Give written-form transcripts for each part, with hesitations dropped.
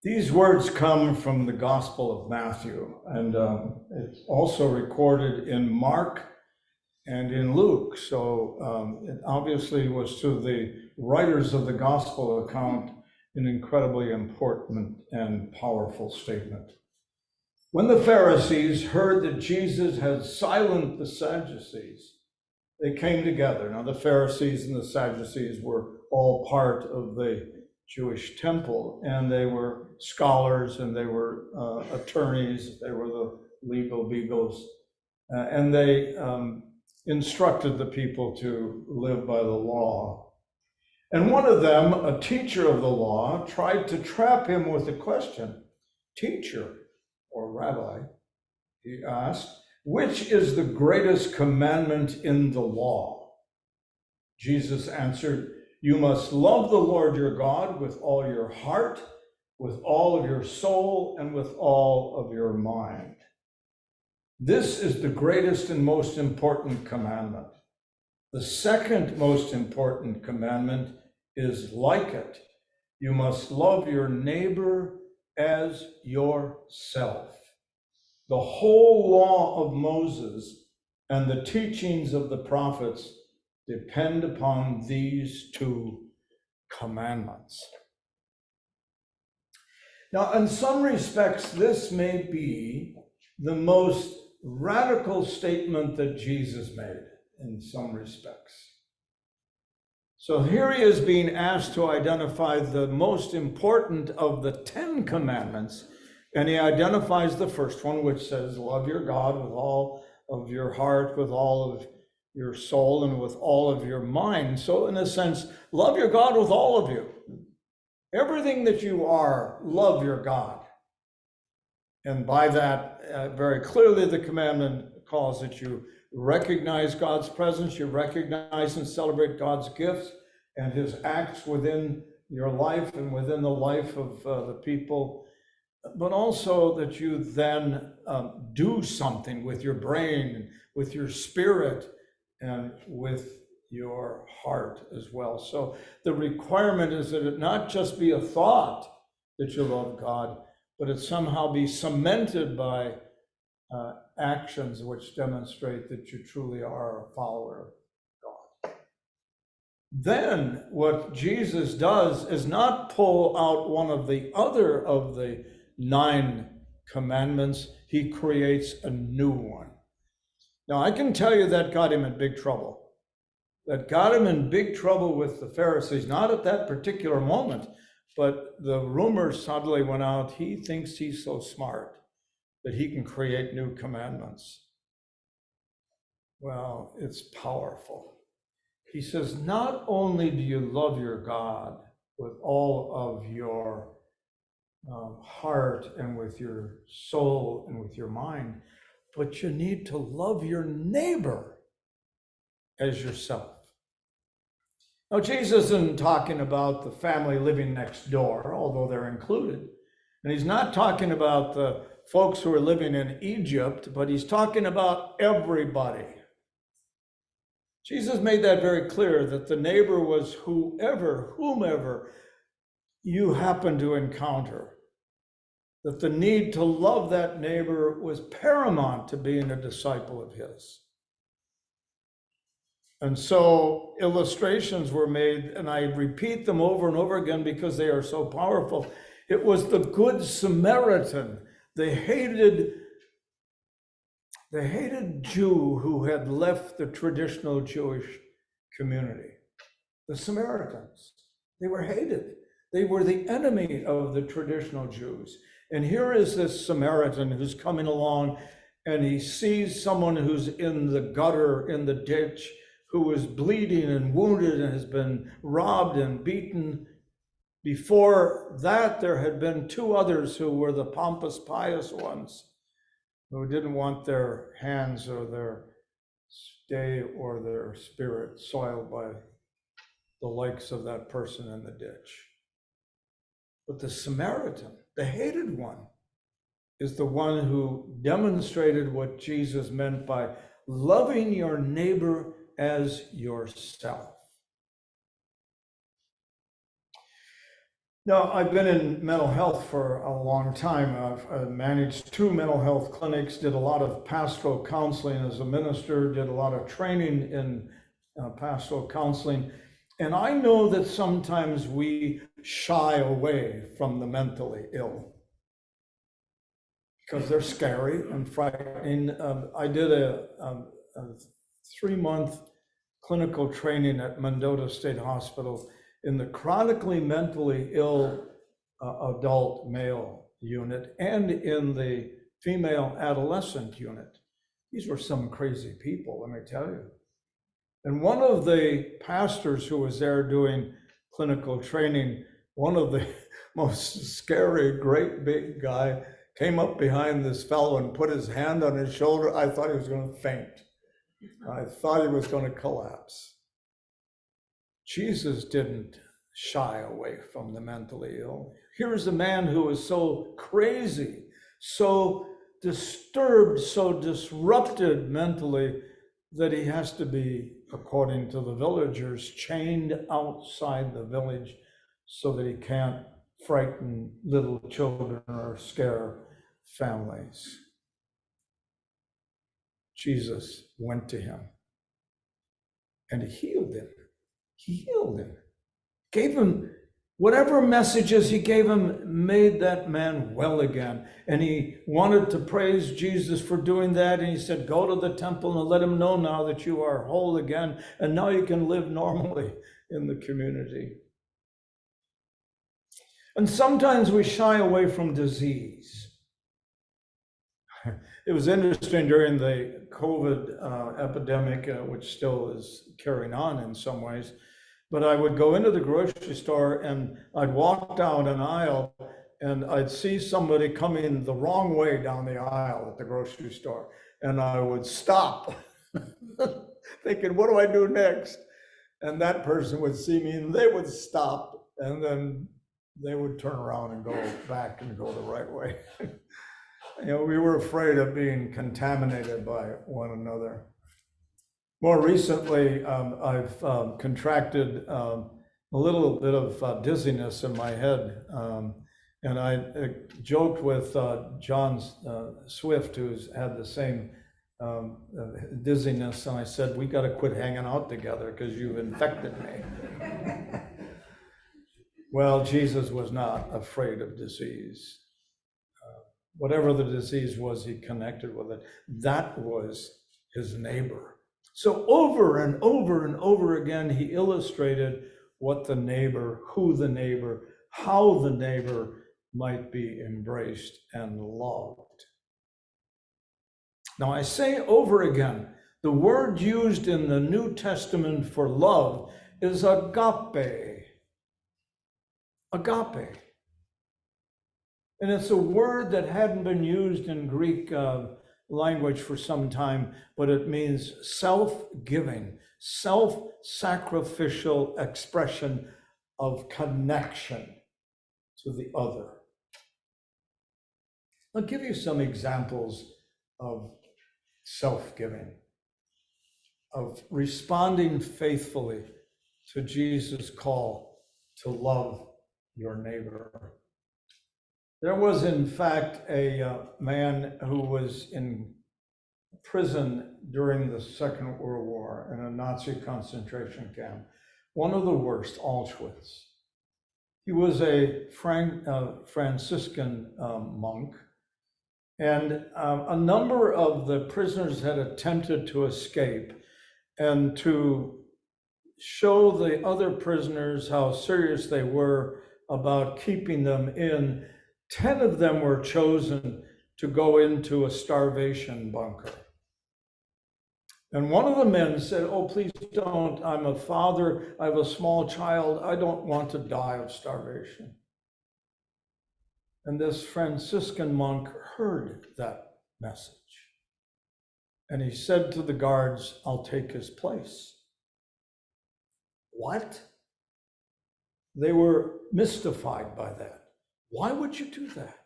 These words come from the Gospel of Matthew, and it's also recorded in Mark and in Luke. So it obviously was to the writers of the Gospel account an incredibly important and powerful statement. When the Pharisees heard that Jesus had silenced the Sadducees, they came together. Now, the Pharisees and the Sadducees were all part of the Jewish temple, and they were scholars, and they were attorneys, they were the legal beagles, and they instructed the people to live by the law. And one of them, a teacher of the law, tried to trap him with a question. Teacher, or rabbi, he asked, which is the greatest commandment in the law? Jesus answered, you must love the Lord your God with all your heart, with all of your soul, and with all of your mind. This is the greatest and most important commandment. The second most important commandment is like it. You must love your neighbor as yourself. The whole law of Moses and the teachings of the prophets depend upon these two commandments. Now, in some respects, this may be the most radical statement that Jesus made in some respects. So here he is being asked to identify the most important of the 10 commandments, and he identifies the first one, which says, love your God with all of your heart, with all of your soul, and with all of your mind. So in a sense, love your God with all of you. Everything that you are, love your God. And by that, very clearly the commandment calls that you recognize God's presence, you recognize and celebrate God's gifts and his acts within your life and within the life of the people, but also that you then do something with your brain, with your spirit, and with your heart as well. So the requirement is that it not just be a thought that you love God, but it somehow be cemented by actions which demonstrate that you truly are a follower of God. Then what Jesus does is not pull out one of the other of the 9 commandments, he creates a new one. Now, I can tell you that got him in big trouble. That got him in big trouble with the Pharisees, not at that particular moment, but the rumors suddenly went out, he thinks he's so smart that he can create new commandments. Well, it's powerful. He says, not only do you love your God with all of your heart and with your soul and with your mind, but you need to love your neighbor as yourself. Now, Jesus isn't talking about the family living next door, although they're included. And he's not talking about the folks who are living in Egypt, but he's talking about everybody. Jesus made that very clear, that the neighbor was whomever you happen to encounter. That the need to love that neighbor was paramount to being a disciple of his. And so illustrations were made, and I repeat them over and over again because they are so powerful. It was the Good Samaritan, the hated Jew who had left the traditional Jewish community. The Samaritans, they were hated. They were the enemy of the traditional Jews. And here is this Samaritan who's coming along, and he sees someone who's in the gutter, in the ditch, who is bleeding and wounded and has been robbed and beaten. Before that, there had been 2 others who were the pompous, pious ones, who didn't want their hands or their stay or their spirit soiled by the likes of that person in the ditch. But the Samaritan, the hated one, is the one who demonstrated what Jesus meant by loving your neighbor as yourself. Now, I've been in mental health for a long time. I've managed 2 mental health clinics, did a lot of pastoral counseling as a minister, did a lot of training in pastoral counseling. And I know that sometimes we shy away from the mentally ill because they're scary and frightening. I did a 3-month clinical training at Mendota State Hospital in the chronically mentally ill adult male unit and in the female adolescent unit. These were some crazy people, let me tell you. And one of the pastors who was there doing clinical training, one of the most scary, great big guy, came up behind this fellow and put his hand on his shoulder. I thought he was going to faint. I thought he was going to collapse. Jesus didn't shy away from the mentally ill. Here's a man who is so crazy, so disturbed, so disrupted mentally that he has to be, according to the villagers, chained outside the village so that he can't frighten little children or scare families. Jesus went to him and he healed him. He healed him, gave him whatever messages he gave him, made that man well again. And he wanted to praise Jesus for doing that. And he said, go to the temple and let him know now that you are whole again. And now you can live normally in the community. And sometimes we shy away from disease. It was interesting during the COVID epidemic, which still is carrying on in some ways. But I would go into the grocery store and I'd walk down an aisle and I'd see somebody coming the wrong way down the aisle at the grocery store. And I would stop thinking, what do I do next? And that person would see me and they would stop and then they would turn around and go back and go the right way. We were afraid of being contaminated by one another. More recently, I've contracted a little bit of dizziness in my head. And I joked with John Swift, who's had the same dizziness. And I said, we got to quit hanging out together because you've infected me. Well, Jesus was not afraid of disease. Whatever the disease was, he connected with it. That was his neighbor. So over and over and over again, he illustrated what the neighbor, who the neighbor, how the neighbor might be embraced and loved. Now I say over again, the word used in the New Testament for love is agape. Agape. And it's a word that hadn't been used in Greek language for some time, but it means self-giving, self-sacrificial expression of connection to the other. I'll give you some examples of self-giving, of responding faithfully to Jesus' call to love your neighbor. There was, in fact, a man who was in prison during the Second World War in a Nazi concentration camp, one of the worst, Auschwitz. He was a Franciscan monk, and a number of the prisoners had attempted to escape, and to show the other prisoners how serious they were about keeping them in, 10 of them were chosen to go into a starvation bunker. And one of the men said, oh, please don't. I'm a father. I have a small child. I don't want to die of starvation. And this Franciscan monk heard that message. And he said to the guards, I'll take his place. What? They were mystified by that. Why would you do that?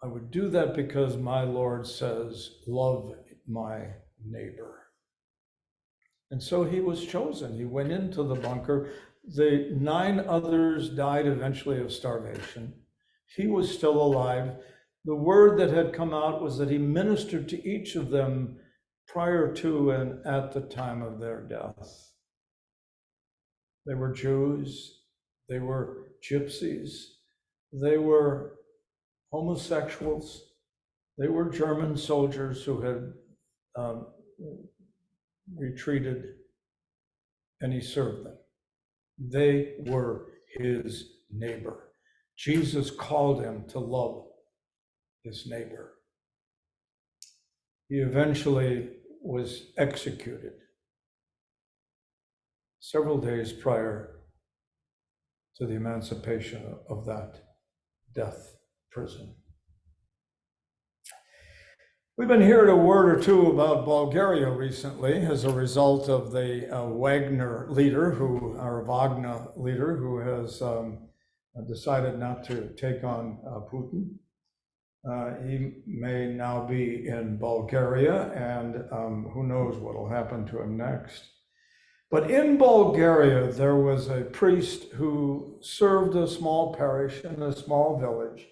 I would do that because my Lord says, love my neighbor. And so he was chosen. He went into the bunker. The 9 others died eventually of starvation. He was still alive. The word that had come out was that he ministered to each of them prior to and at the time of their death. They were Jews, they were gypsies, they were homosexuals, they were German soldiers who had retreated, and he served them. They were his neighbor. Jesus called him to love his neighbor. He eventually was executed several days prior to the emancipation of that death prison. We've been hearing a word or two about Bulgaria recently as a result of the Wagner leader, who has decided not to take on Putin. He may now be in Bulgaria, and who knows what will happen to him next. But in Bulgaria, there was a priest who served a small parish in a small village,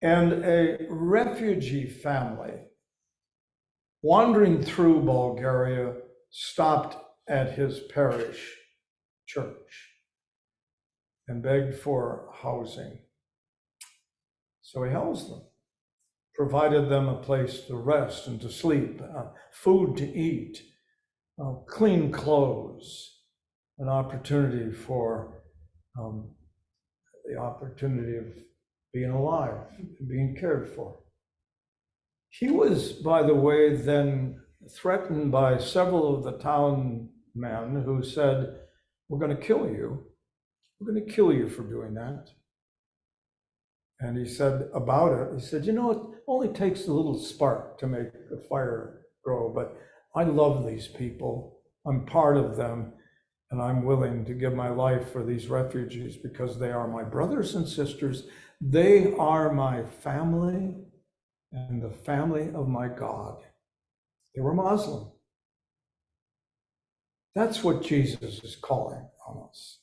and a refugee family wandering through Bulgaria stopped at his parish church and begged for housing. So he housed them, provided them a place to rest and to sleep, food to eat, clean clothes, an opportunity for the opportunity of being alive and being cared for. He was, by the way, then threatened by several of the town men who said, "We're going to kill you. We're going to kill you for doing that." And he said about it, he said, "You know, it only takes a little spark to make a fire grow, but I love these people. I'm part of them, and I'm willing to give my life for these refugees because they are my brothers and sisters. They are my family and the family of my God." They were Muslim. That's what Jesus is calling on us.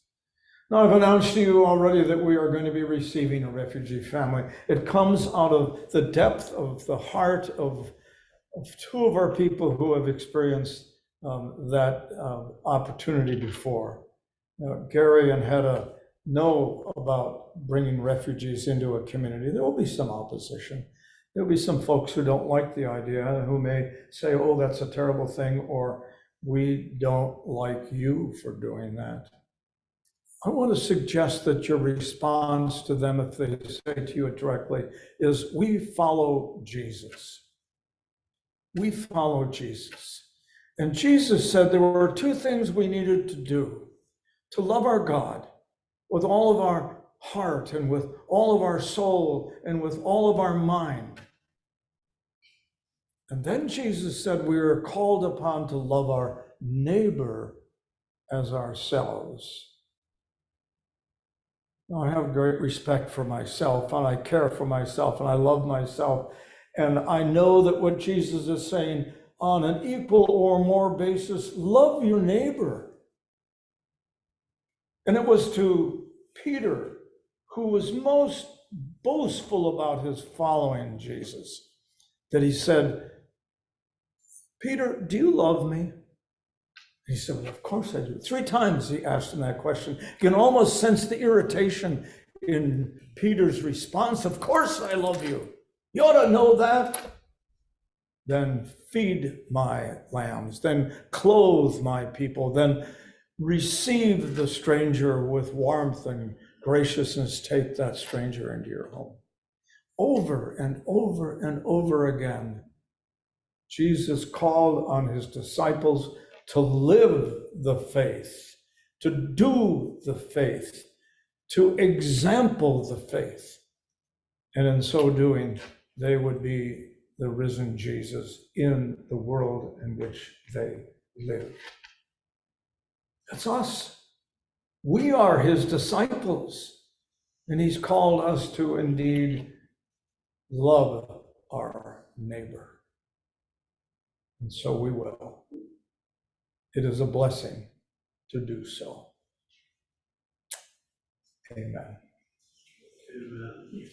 Now, I've announced to you already that we are going to be receiving a refugee family. It comes out of the depth of the heart of 2 of our people who have experienced that opportunity before. Gary and Hedda know about bringing refugees into a community. There will be some opposition. There'll be some folks who don't like the idea, who may say, "Oh, that's a terrible thing," or "We don't like you for doing that." I want to suggest that your response to them, if they say to you directly, is, "We follow Jesus. We follow Jesus." And Jesus said there were 2 things we needed to do: to love our God with all of our heart and with all of our soul and with all of our mind. And then Jesus said we are called upon to love our neighbor as ourselves. Now, I have great respect for myself, and I care for myself, and I love myself. And I know that what Jesus is saying, on an equal or more basis, love your neighbor. And it was to Peter, who was most boastful about his following Jesus, that he said, "Peter, do you love me?" He said, "Well, of course I do." 3 times he asked him that question. You can almost sense the irritation in Peter's response. "Of course I love you. You ought to know that." "Then feed my lambs, then clothe my people, then receive the stranger with warmth and graciousness. Take that stranger into your home." Over and over and over again, Jesus called on his disciples to live the faith, to do the faith, to example the faith. And in so doing, they would be the risen Jesus in the world in which they live. That's us. We are his disciples, and he's called us to indeed love our neighbor. And so we will. It is a blessing to do so. Amen. Amen.